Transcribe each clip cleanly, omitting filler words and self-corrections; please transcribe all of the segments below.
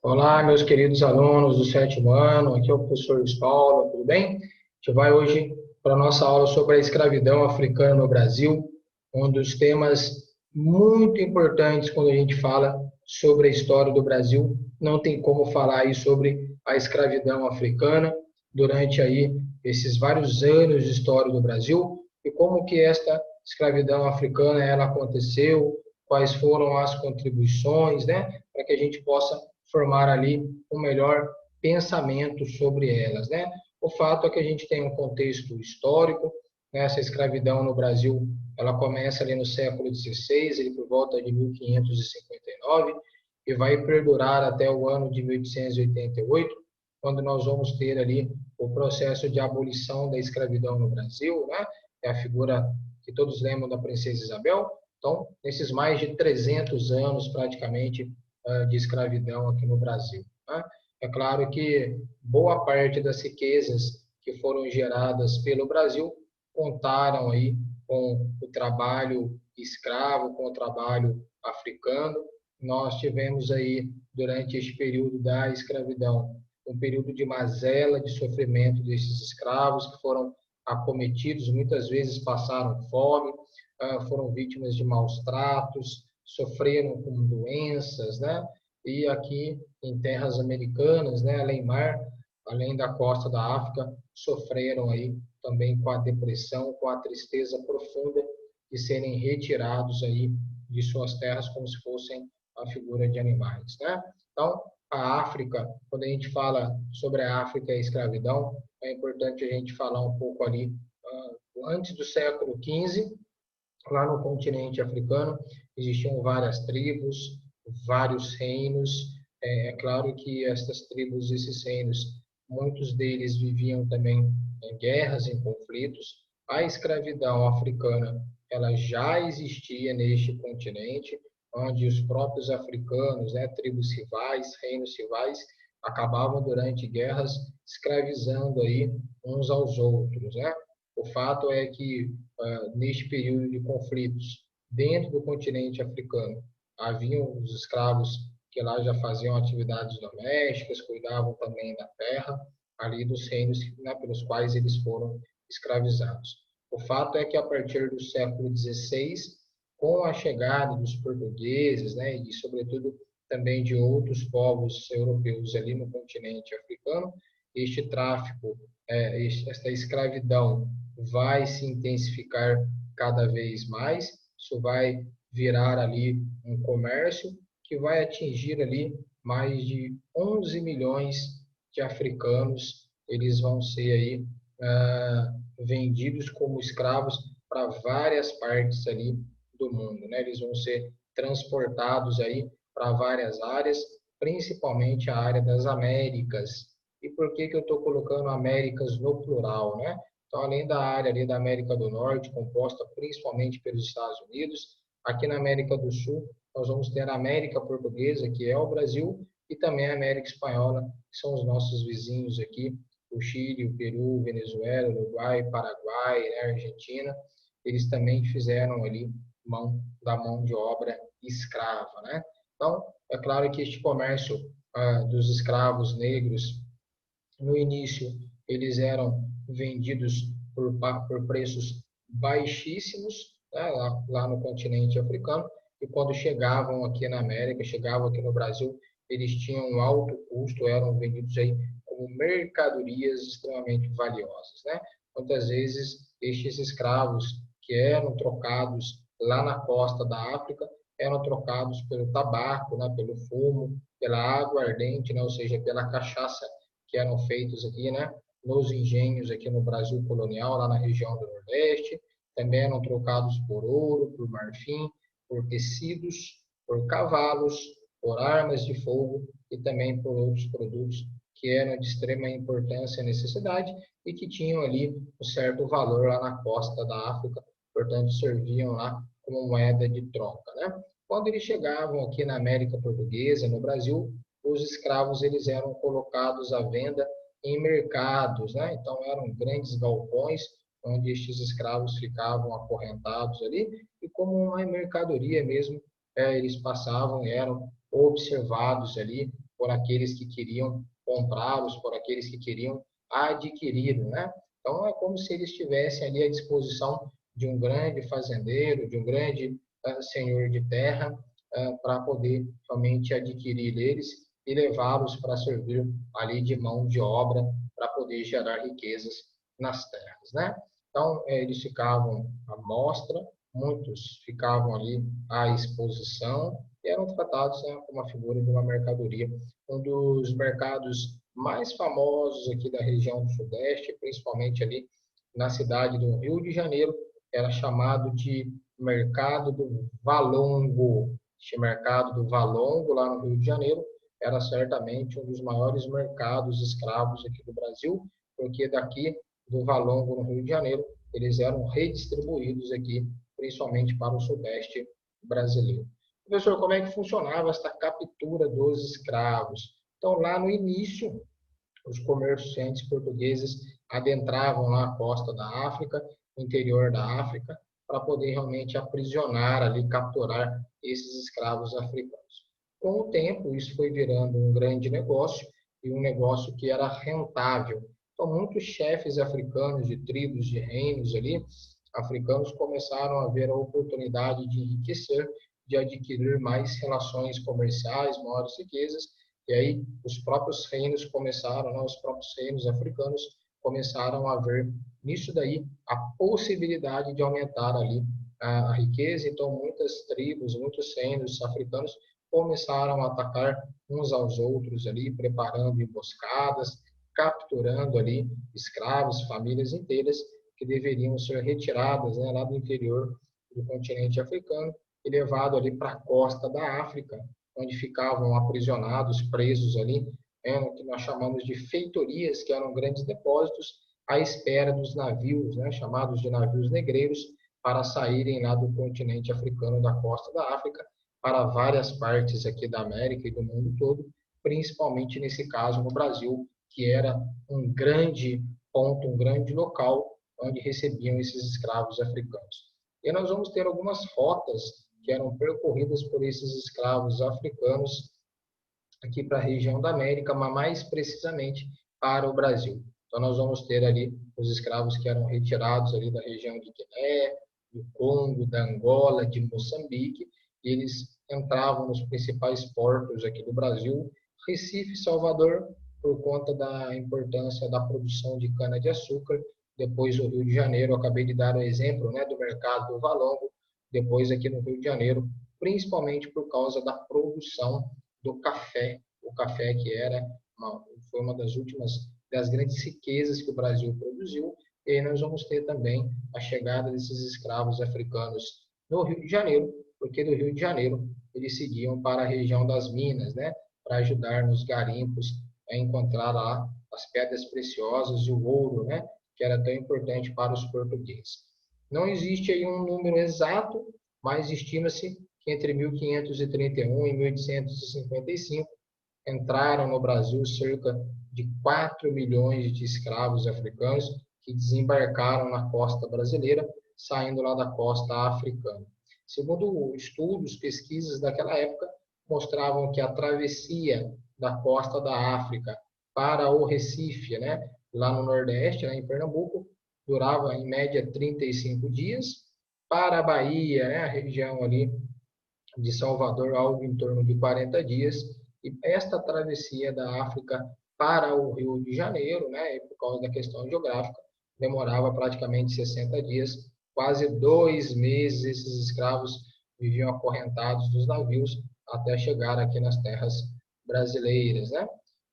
Olá, meus queridos alunos do sétimo ano, aqui é o professor Luiz Paulo, tudo bem? A gente vai hoje para a nossa aula sobre a escravidão africana no Brasil, um dos temas muito importantes quando a gente fala sobre a história do Brasil. Não tem como falar aí sobre a escravidão africana durante aí esses vários anos de história do Brasil e como que esta escravidão africana ela aconteceu, quais foram as contribuições, né, para que a gente possa formar ali um melhor pensamento sobre elas, né? O fato é que a gente tem um contexto histórico, né? Essa escravidão no Brasil, ela começa ali no século XVI, ele por volta de 1559 e vai perdurar até o ano de 1888, quando nós vamos ter ali o processo de abolição da escravidão no Brasil, né? É a figura que todos lembram da princesa Isabel. Então, nesses mais de 300 anos, praticamente, de escravidão aqui no Brasil. Né? É claro que boa parte das riquezas que foram geradas pelo Brasil contaram aí com o trabalho escravo, com o trabalho africano. Nós tivemos aí, durante este período da escravidão, um período de mazela, de sofrimento desses escravos que foram acometidos, muitas vezes passaram fome, foram vítimas de maus tratos, sofreram com doenças, né? E aqui em terras americanas, né, além mar, além da costa da África, sofreram aí também com a depressão, com a tristeza profunda de serem retirados aí de suas terras como se fossem a figura de animais, né? Então, a África, quando a gente fala sobre a África e a escravidão, é importante a gente falar um pouco ali antes do século XV, lá no continente africano, existiam várias tribos, vários reinos. É claro que essas tribos, esses reinos, muitos deles viviam também em guerras, em conflitos. A escravidão africana, ela já existia neste continente, onde os próprios africanos, né, tribos rivais, reinos rivais, acabavam durante guerras escravizando aí uns aos outros, né? O fato é que neste período de conflitos dentro do continente africano, haviam os escravos que lá já faziam atividades domésticas, cuidavam também da terra, ali dos reinos, né, pelos quais eles foram escravizados. O fato é que a partir do século XVI, com a chegada dos portugueses, né, e sobretudo também de outros povos europeus ali no continente africano, este tráfico, esta escravidão vai se intensificar cada vez mais. Isso vai virar ali um comércio que vai atingir ali mais de 11 milhões de africanos. Eles vão ser aí vendidos como escravos para várias partes ali do mundo, né? Eles vão ser transportados aí para várias áreas, principalmente a área das Américas. E por que que eu estou colocando Américas no plural, né? Então, além da área ali da América do Norte, composta principalmente pelos Estados Unidos, aqui na América do Sul, nós vamos ter a América Portuguesa, que é o Brasil, e também a América Espanhola, que são os nossos vizinhos aqui, o Chile, o Peru, Venezuela, Uruguai, Paraguai, né, Argentina. Eles também fizeram ali mão de obra escrava, né? Então, é claro que este comércio dos escravos negros, no início, eles eram vendidos por preços baixíssimos, né, lá no continente africano, e quando chegavam aqui na América, chegavam aqui no Brasil, eles tinham um alto custo, eram vendidos aí como mercadorias extremamente valiosas, né? Muitas vezes, estes escravos que eram trocados lá na costa da África, eram trocados pelo tabaco, né, pelo fumo, pela água ardente, né, ou seja, pela cachaça que eram feitos aqui, né, nos engenhos aqui no Brasil colonial, lá na região do Nordeste. Também eram trocados por ouro, por marfim, por tecidos, por cavalos, por armas de fogo e também por outros produtos que eram de extrema importância e necessidade e que tinham ali um certo valor lá na costa da África, portanto serviam lá como moeda de troca, né? Quando eles chegavam aqui na América Portuguesa, no Brasil, os escravos eles eram colocados à venda em mercados, né? Então eram grandes galpões onde estes escravos ficavam acorrentados ali e como uma mercadoria mesmo, eles passavam e eram observados ali por aqueles que queriam comprá-los, por aqueles que queriam adquiri-los, né? Então, é como se eles estivessem ali à disposição de um grande fazendeiro, de um grande senhor de terra, para poder realmente adquirir eles e levá-los para servir ali de mão de obra para poder gerar riquezas nas terras, né? Então, eles ficavam à mostra, muitos ficavam ali à exposição e eram tratados, né, como a figura de uma mercadoria. Um dos mercados mais famosos aqui da região do Sudeste, principalmente ali na cidade do Rio de Janeiro, era chamado de Mercado do Valongo. Este Mercado do Valongo, lá no Rio de Janeiro, era certamente um dos maiores mercados escravos aqui do Brasil, porque daqui do Valongo, no Rio de Janeiro, eles eram redistribuídos aqui, principalmente para o Sudeste brasileiro. Professor, como é que funcionava esta captura dos escravos? Então, lá no início, os comerciantes portugueses adentravam lá a costa da África, o interior da África, para poder realmente aprisionar ali, capturar esses escravos africanos. Com o tempo, isso foi virando um grande negócio e um negócio que era rentável. Então, muitos chefes africanos de tribos, de reinos ali, africanos começaram a ver a oportunidade de enriquecer, de adquirir mais relações comerciais, maiores riquezas, e aí os próprios reinos começaram, né, os próprios reinos africanos começaram a ver nisso daí a possibilidade de aumentar ali a riqueza. Então muitas tribos, muitos reinos africanos começaram a atacar uns aos outros ali, preparando emboscadas, capturando ali escravos, famílias inteiras que deveriam ser retiradas, né, lá do interior do continente africano e levado ali para a costa da África, onde ficavam aprisionados, presos ali, no que nós chamamos de feitorias, que eram grandes depósitos, à espera dos navios, né, chamados de navios negreiros, para saírem lá do continente africano, da costa da África, para várias partes aqui da América e do mundo todo, principalmente nesse caso no Brasil, que era um grande ponto, um grande local onde recebiam esses escravos africanos. E nós vamos ter algumas rotas que eram percorridas por esses escravos africanos aqui para a região da América, mas mais precisamente para o Brasil. Então nós vamos ter ali os escravos que eram retirados ali da região de Guiné, do Congo, da Angola, de Moçambique, e eles entravam nos principais portos aqui do Brasil, Recife, Salvador, por conta da importância da produção de cana-de-açúcar, depois o Rio de Janeiro, eu acabei de dar o exemplo, né, do mercado do Valongo, depois aqui no Rio de Janeiro, principalmente por causa da produção do café, o café que foi uma das grandes riquezas que o Brasil produziu, e aí nós vamos ter também a chegada desses escravos africanos no Rio de Janeiro, porque do Rio de Janeiro eles seguiam para a região das Minas, né, para ajudar nos garimpos a encontrar lá as pedras preciosas e o ouro, né, que era tão importante para os portugueses. Não existe aí um número exato, mas estima-se que entre 1531 e 1855 entraram no Brasil cerca de 4 milhões de escravos africanos que desembarcaram na costa brasileira, saindo lá da costa africana. Segundo estudos, pesquisas daquela época, mostravam que a travessia da costa da África para o Recife, né, lá no Nordeste, né, em Pernambuco, durava em média 35 dias. Para a Bahia, né, a região ali de Salvador, algo em torno de 40 dias. E esta travessia da África para o Rio de Janeiro, né, por causa da questão geográfica, demorava praticamente 60 dias, quase 2 meses esses escravos viviam acorrentados dos navios até chegar aqui nas terras brasileiras, né?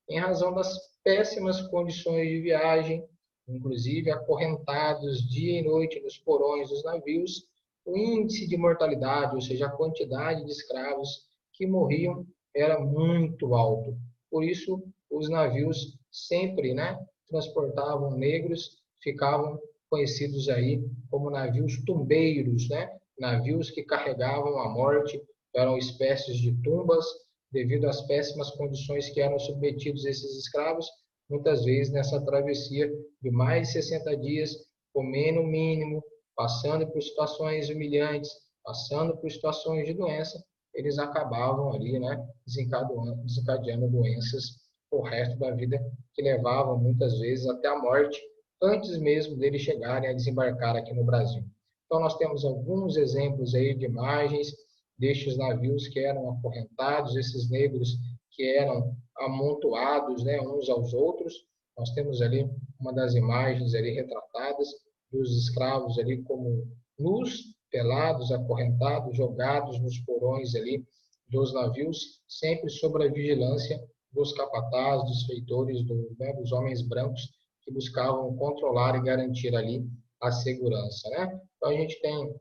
Em razão das péssimas condições de viagem, inclusive acorrentados dia e noite nos porões dos navios, o índice de mortalidade, ou seja, a quantidade de escravos que morriam era muito alto. Por isso, os navios sempre, né, transportavam negros, ficavam conhecidos aí como navios tumbeiros, né, navios que carregavam a morte, eram espécies de tumbas, devido às péssimas condições que eram submetidos esses escravos, muitas vezes nessa travessia de mais de 60 dias, comendo o mínimo, passando por situações humilhantes, passando por situações de doença, eles acabavam ali, né, desencadeando doenças o resto da vida, que levavam muitas vezes até a morte, antes mesmo deles chegarem a desembarcar aqui no Brasil. Então, nós temos alguns exemplos aí de imagens destes navios que eram acorrentados, esses negros que eram amontoados, né, uns aos outros. Nós temos ali uma das imagens ali retratadas dos escravos ali como nus, pelados, acorrentados, jogados nos porões ali dos navios, sempre sob a vigilância dos capatazes, dos feitores, né, dos homens brancos que buscavam controlar e garantir ali a segurança, né? Então a gente tem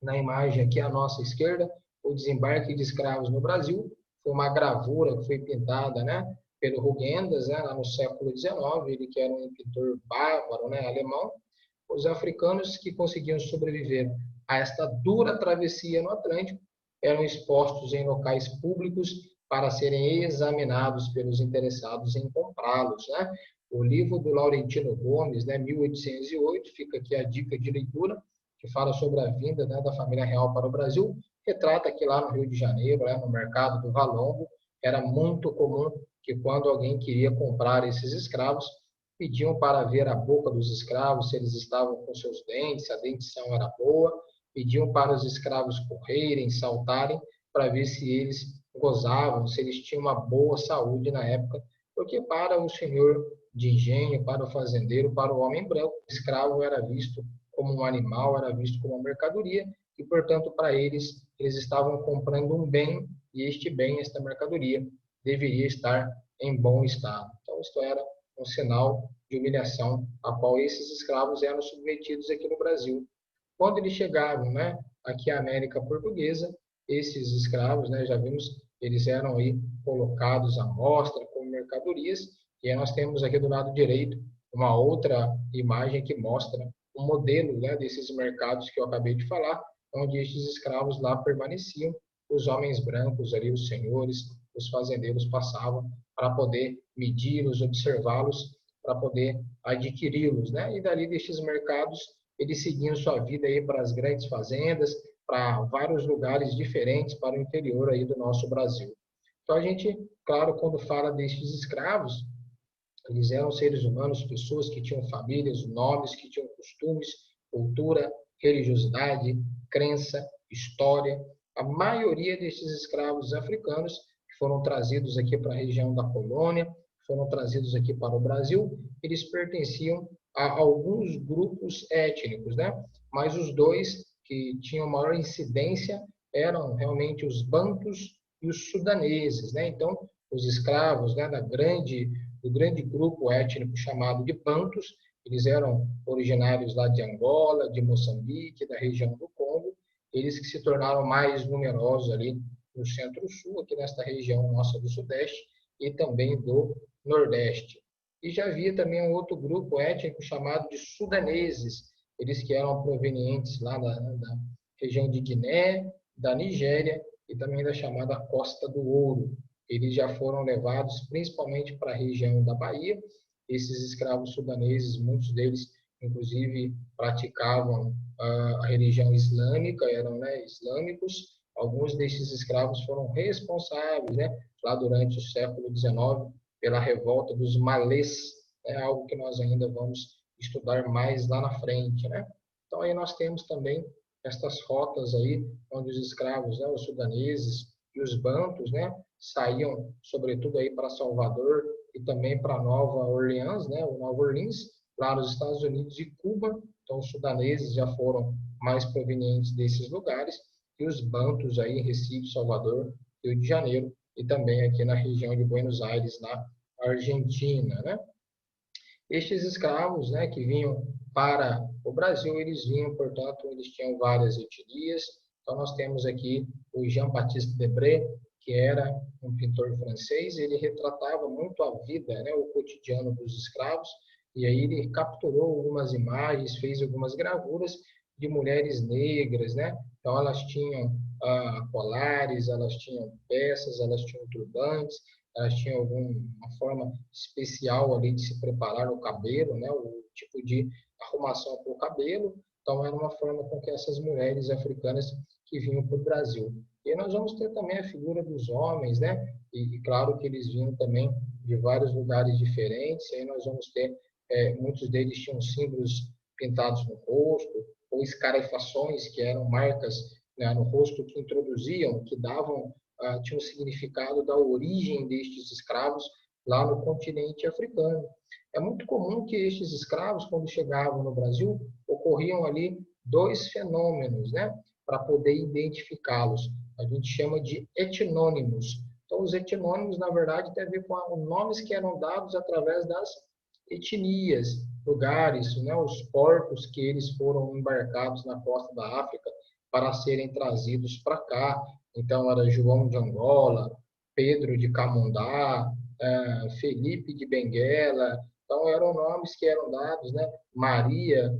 na imagem aqui à nossa esquerda o desembarque de escravos no Brasil, foi uma gravura que foi pintada, né, pelo Rugendas, né, lá no século XIX, ele que era um pintor bávaro, né, alemão. Os africanos que conseguiam sobreviver a esta dura travessia no Atlântico eram expostos em locais públicos para serem examinados pelos interessados em comprá-los, né? O livro do Laurentino Gomes, né, 1808, fica aqui a dica de leitura, que fala sobre a vinda, né, da família real para o Brasil, retrata que lá no Rio de Janeiro, né, no mercado do Valongo, era muito comum que quando alguém queria comprar esses escravos, pediam para ver a boca dos escravos, se eles estavam com seus dentes, se a dentição era boa, pediam para os escravos correrem, saltarem, para ver se eles gozavam, se eles tinham uma boa saúde na época, porque para o senhor de engenho, para o fazendeiro, para o homem branco, o escravo era visto como um animal, era visto como uma mercadoria, e, portanto, para eles, eles estavam comprando um bem, e este bem, esta mercadoria, deveria estar em bom estado. Então, isto era um sinal de humilhação a qual esses escravos eram submetidos aqui no Brasil. Quando eles chegavam, né, aqui à América Portuguesa, esses escravos, né, já vimos, eles eram aí colocados à mostra como mercadorias, e aí nós temos aqui do lado direito uma outra imagem que mostra um modelo, né, desses mercados que eu acabei de falar, onde estes escravos lá permaneciam, os homens brancos ali, os senhores, os fazendeiros passavam para poder medi-los, observá-los, para poder adquiri-los, né? E dali destes mercados eles seguiam sua vida aí para as grandes fazendas, para vários lugares diferentes para o interior aí do nosso Brasil. Então a gente, claro, quando fala destes escravos, eles eram seres humanos, pessoas que tinham famílias, nomes, que tinham costumes, cultura, religiosidade, crença, história. A maioria destes escravos africanos que foram trazidos aqui para a região da colônia, foram trazidos aqui para o Brasil, eles pertenciam a alguns grupos étnicos, né? Mas os dois que tinham maior incidência eram realmente os bantus e os sudaneses, né? Então, os escravos, né, do grande grupo étnico chamado de bantus, eles eram originários lá de Angola, de Moçambique, da região do Congo, eles que se tornaram mais numerosos ali no centro-sul, aqui nesta região nossa do Sudeste, e também do Nordeste. E já havia também um outro grupo étnico chamado de sudaneses, eles que eram provenientes lá da região de Guiné, da Nigéria e também da chamada Costa do Ouro. Eles já foram levados principalmente para a região da Bahia. Esses escravos sudaneses, muitos deles, inclusive, praticavam a religião islâmica, eram, né, islâmicos. Alguns desses escravos foram responsáveis, né, lá durante o século XIX, pela revolta dos malês, é algo que nós ainda vamos estudar mais lá na frente, né? Então aí nós temos também estas rotas aí onde os escravos, né, os sudaneses e os bantus, né, saíam sobretudo aí para Salvador e também para Nova Orleans, né, o Nova Orleans, lá nos Estados Unidos e Cuba. Então os sudaneses já foram mais provenientes desses lugares e os bantus aí em Recife, Salvador, Rio de Janeiro e também aqui na região de Buenos Aires, na Argentina, né? Estes escravos, né, que vinham para o Brasil, eles vinham, portanto, eles tinham várias etnias. Então nós temos aqui o Jean-Baptiste Debré, que era um pintor francês, ele retratava muito a vida, né, o cotidiano dos escravos, e aí ele capturou algumas imagens, fez algumas gravuras de mulheres negras, né? Então elas tinham colares, elas tinham peças, elas tinham turbantes, elas tinham alguma forma especial ali de se preparar o cabelo, né? O tipo de arrumação para o cabelo. Então era uma forma com que essas mulheres africanas que vinham para o Brasil, E nós vamos ter também a figura dos homens, né? E claro que eles vinham também de vários lugares diferentes, e aí nós vamos ter, muitos deles tinham símbolos pintados no rosto, ou escarifações, que eram marcas, né, no rosto que introduziam, que davam, tinham o significado da origem destes escravos lá no continente africano. É muito comum que estes escravos, quando chegavam no Brasil, ocorriam ali dois fenômenos, né, para poder identificá-los. A gente chama de etnônimos. Então, os etnônimos, na verdade, têm a ver com os nomes que eram dados através das etnias, lugares, né, os portos que eles foram embarcados na costa da África para serem trazidos para cá. Então, era João de Angola, Pedro de Camundá, Felipe de Benguela. Então, eram nomes que eram dados, né? Maria,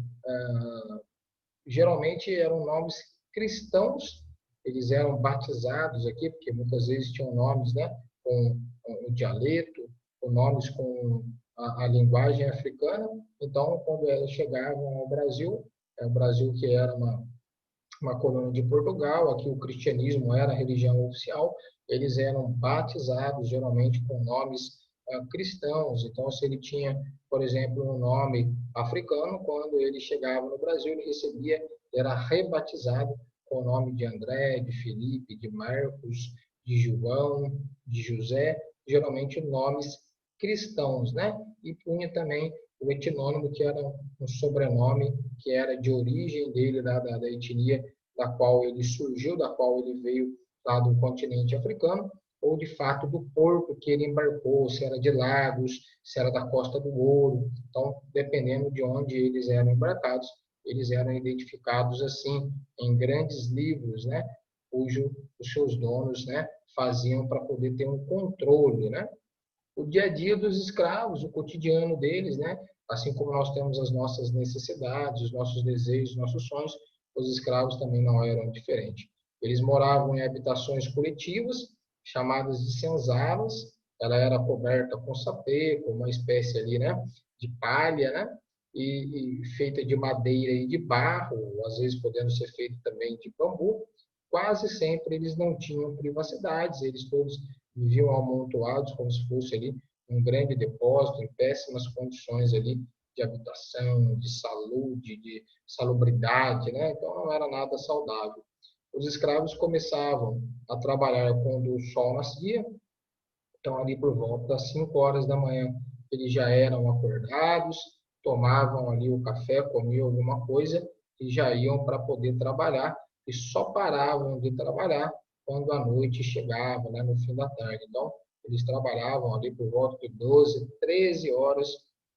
geralmente eram nomes cristãos, eles eram batizados aqui, porque muitas vezes tinham nomes, né, com o dialeto, com nomes com a linguagem africana. Então, quando eles chegavam ao Brasil, o Brasil que era uma colônia de Portugal, aqui o cristianismo era a religião oficial, eles eram batizados geralmente com nomes cristãos. Então, se ele tinha, por exemplo, um nome africano, quando ele chegava no Brasil, ele recebia, era rebatizado com o nome de André, de Felipe, de Marcos, de João, de José, geralmente nomes cristãos, né? E punha também o etnônimo, que era um sobrenome que era de origem dele, da etnia da qual ele surgiu, da qual ele veio lá do continente africano, ou de fato do porto que ele embarcou, se era de Lagos, se era da Costa do Ouro. Então, dependendo de onde eles eram embarcados, eles eram identificados assim em grandes livros, né, cujo os seus donos, né, faziam para poder ter um controle, né? O dia a dia dos escravos, o cotidiano deles, né? Assim como nós temos as nossas necessidades, os nossos desejos, os nossos sonhos, os escravos também não eram diferentes. Eles moravam em habitações coletivas, chamadas de senzalas. Ela era coberta com sapê, com uma espécie ali, né, de palha, né? E feita de madeira e de barro, às vezes podendo ser feita também de bambu. Quase sempre eles não tinham privacidades, eles todos viviam amontoados como se fosse ali um grande depósito, em péssimas condições ali de habitação, de saúde, de salubridade, né? Então não era nada saudável. Os escravos começavam a trabalhar quando o sol nascia, então ali por volta das 5 horas da manhã eles já eram acordados, tomavam ali o café, comiam alguma coisa e já iam para poder trabalhar, e só paravam de trabalhar quando a noite chegava, né, no fim da tarde. Então, eles trabalhavam ali por volta de 12, 13 horas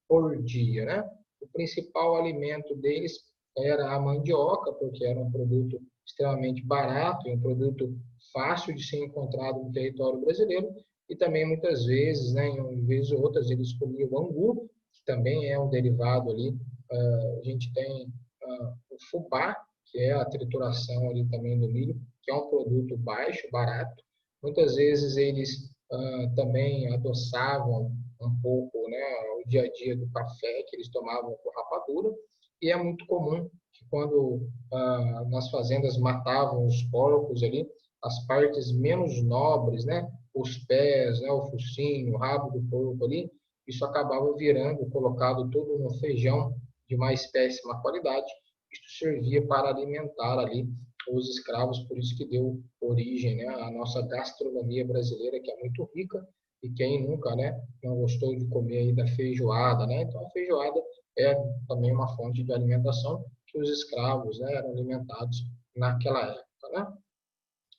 por dia, né? O principal alimento deles era a mandioca, porque era um produto extremamente barato e um produto fácil de ser encontrado no território brasileiro. E também muitas vezes, né, em vezes ou outras, eles comiam angu, que também é um derivado ali. A gente tem o fubá, que é a trituração ali também do milho, que é um produto baixo, barato. Muitas vezes eles também adoçavam um pouco, né, o dia a dia do café que eles tomavam com rapadura. E é muito comum que quando nas fazendas matavam os porcos ali, as partes menos nobres, né, os pés, né, o focinho, o rabo do porco ali, isso acabava virando, colocado tudo no feijão de mais péssima qualidade. Isso servia para alimentar ali os escravos, por isso que deu origem, né, à nossa gastronomia brasileira, que é muito rica, e quem nunca, né, não gostou de comer aí da feijoada, né? Então a feijoada é também uma fonte de alimentação que os escravos, né, eram alimentados naquela época, né?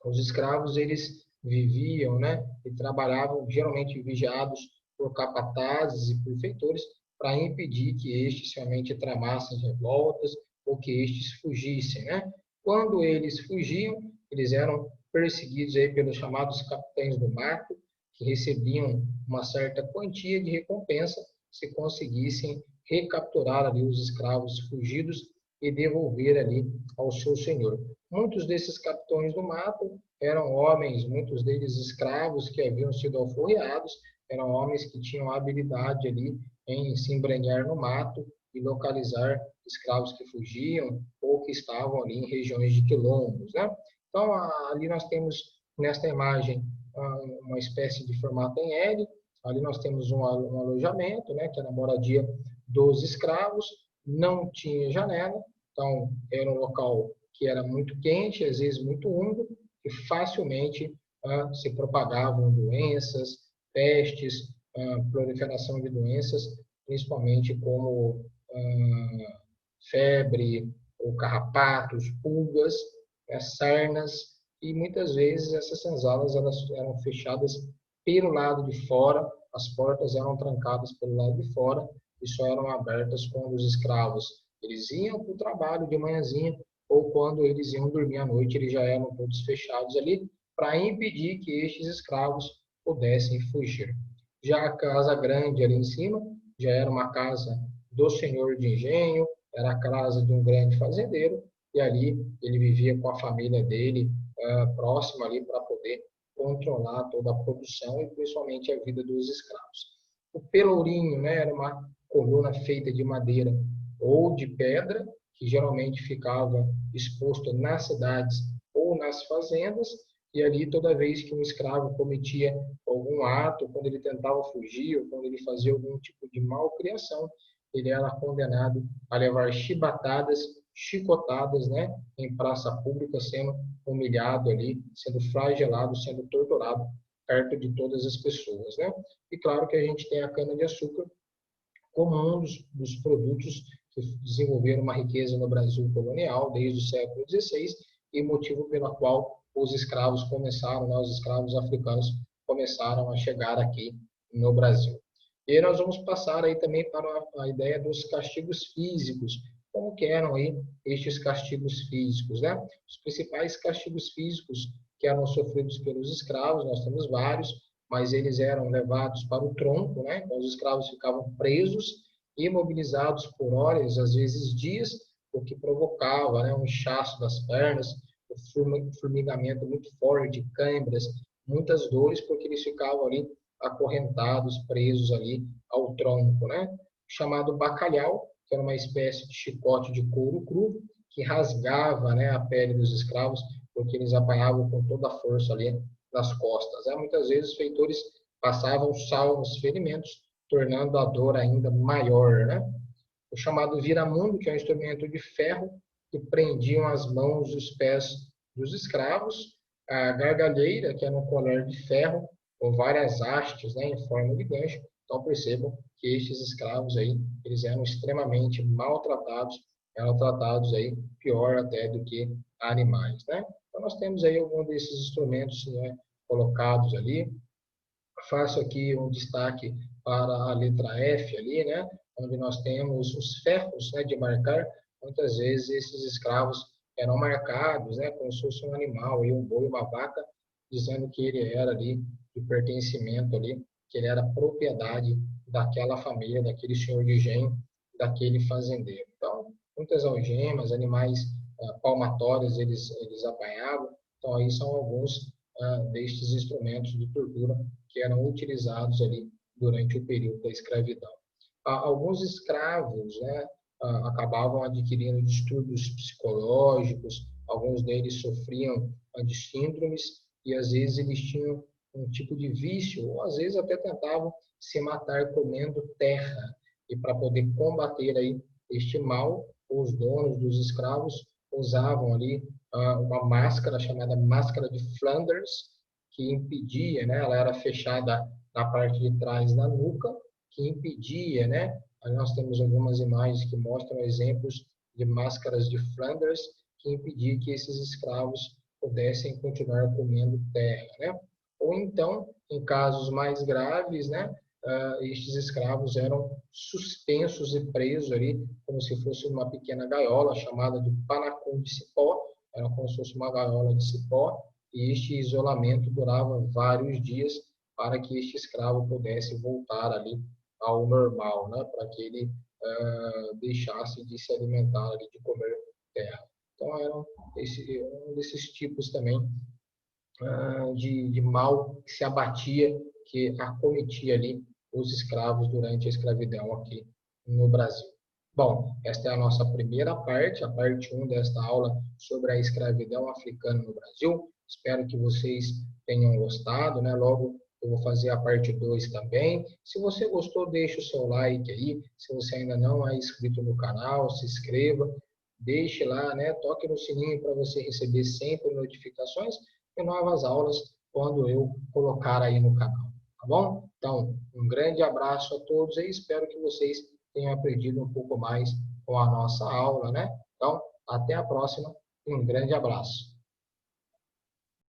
Os escravos, eles viviam, né, e trabalhavam geralmente vigiados por capatazes e por feitores para impedir que estes realmente tramassem revoltas ou que estes fugissem, né? Quando eles fugiam, eles eram perseguidos aí pelos chamados capitães do mato, que recebiam uma certa quantia de recompensa se conseguissem recapturar ali os escravos fugidos e devolver ali ao seu senhor. Muitos desses capitães do mato eram homens, muitos deles escravos que haviam sido alforriados, eram homens que tinham habilidade ali em se embrenhar no mato e localizar escravos que fugiam ou que estavam ali em regiões de quilombos, né? Então, ali nós temos, nesta imagem, uma espécie de formato em L. Ali nós temos um alojamento, né, que era a moradia dos escravos. Não tinha janela, então era um local que era muito quente, às vezes muito úmido, e facilmente se propagavam doenças, pestes, proliferação de doenças, principalmente como febre, ou carrapatos, pulgas, sarnas, e muitas vezes essas senzalas elas eram fechadas pelo lado de fora, as portas eram trancadas pelo lado de fora e só eram abertas quando os escravos eles iam para o trabalho de manhãzinha ou quando eles iam dormir à noite, eles já eram todos fechados ali para impedir que estes escravos pudessem fugir. Já a casa grande ali em cima já era uma casa do senhor de engenho, era a casa de um grande fazendeiro, e ali ele vivia com a família dele próxima ali para poder controlar toda a produção e principalmente a vida dos escravos. O pelourinho, né, era uma coluna feita de madeira ou de pedra, que geralmente ficava exposto nas cidades ou nas fazendas, e ali toda vez que um escravo cometia algum ato, quando ele tentava fugir ou quando ele fazia algum tipo de malcriação, ele era condenado a levar chibatadas, chicotadas, né, em praça pública, sendo humilhado ali, sendo flagelado, sendo torturado perto de todas as pessoas, né? E claro que a gente tem a cana-de-açúcar como um dos produtos que desenvolveram uma riqueza no Brasil colonial desde o século XVI e motivo pelo qual os escravos começaram, né, os escravos africanos começaram a chegar aqui no Brasil. E nós vamos passar aí também para a ideia dos castigos físicos. Como que eram aí estes castigos físicos, né? Os principais castigos físicos que eram sofridos pelos escravos, nós temos vários, mas eles eram levados para o tronco, né? Então, os escravos ficavam presos, imobilizados por horas, às vezes dias, o que provocava, né, um inchaço das pernas, o formigamento muito forte, câimbras, muitas dores, porque eles ficavam ali acorrentados, presos ali ao tronco, né? O chamado bacalhau, que era uma espécie de chicote de couro cru, que rasgava, né, a pele dos escravos, porque eles apanhavam com toda a força ali nas costas. Muitas vezes os feitores passavam sal nos ferimentos, tornando a dor ainda maior, né? O chamado viramundo, que é um instrumento de ferro que prendiam as mãos e os pés dos escravos, a gargalheira, que era um colar de ferro com várias hastes, né, em forma de gancho. Então percebam que estes escravos aí, eles eram extremamente maltratados, eram tratados aí pior até do que animais, né? Então nós temos aí algum desses instrumentos, né, colocados ali. Faço aqui um destaque para a letra F ali, né, onde nós temos os ferros, né, de marcar. Muitas vezes esses escravos eram marcados, né, como se fosse um animal, um boi, uma vaca, dizendo que ele era ali de pertencimento ali, que ele era propriedade daquela família, daquele senhor de engenho, daquele fazendeiro. Então, muitas algemas, animais palmatórios eles apanhavam. Então, aí são alguns destes instrumentos de tortura que eram utilizados ali durante o período da escravidão. Alguns escravos, né, acabavam adquirindo distúrbios psicológicos, alguns deles sofriam de síndromes e às vezes eles tinham um tipo de vício, ou às vezes até tentavam se matar comendo terra. E para poder combater aí este mal, os donos dos escravos usavam ali uma máscara chamada máscara de Flanders, que impedia, né, ela era fechada na parte de trás da nuca, que impedia, né, aí nós temos algumas imagens que mostram exemplos de máscaras de Flanders, que impedia que esses escravos pudessem continuar comendo terra, né? Ou então, em casos mais graves, né, estes escravos eram suspensos e presos ali, como se fosse uma pequena gaiola chamada de panacum de cipó, era como se fosse uma gaiola de cipó, e este isolamento durava vários dias para que este escravo pudesse voltar ali ao normal, né, para que ele deixasse de se alimentar ali, de comer terra. Então, era um desses tipos também de mal que se abatia, que acometia ali os escravos durante a escravidão aqui no Brasil. Bom, esta é a nossa primeira parte, a parte 1 desta aula sobre a escravidão africana no Brasil. Espero que vocês tenham gostado, né? Logo eu vou fazer a parte 2 também. Se você gostou, deixe o seu like aí. Se você ainda não é inscrito no canal, se inscreva, deixe lá, né? Toque no sininho para você receber sempre notificações de novas aulas quando eu colocar aí no canal, tá bom? Então, um grande abraço a todos e espero que vocês tenham aprendido um pouco mais com a nossa aula, né? Então, até a próxima e um grande abraço.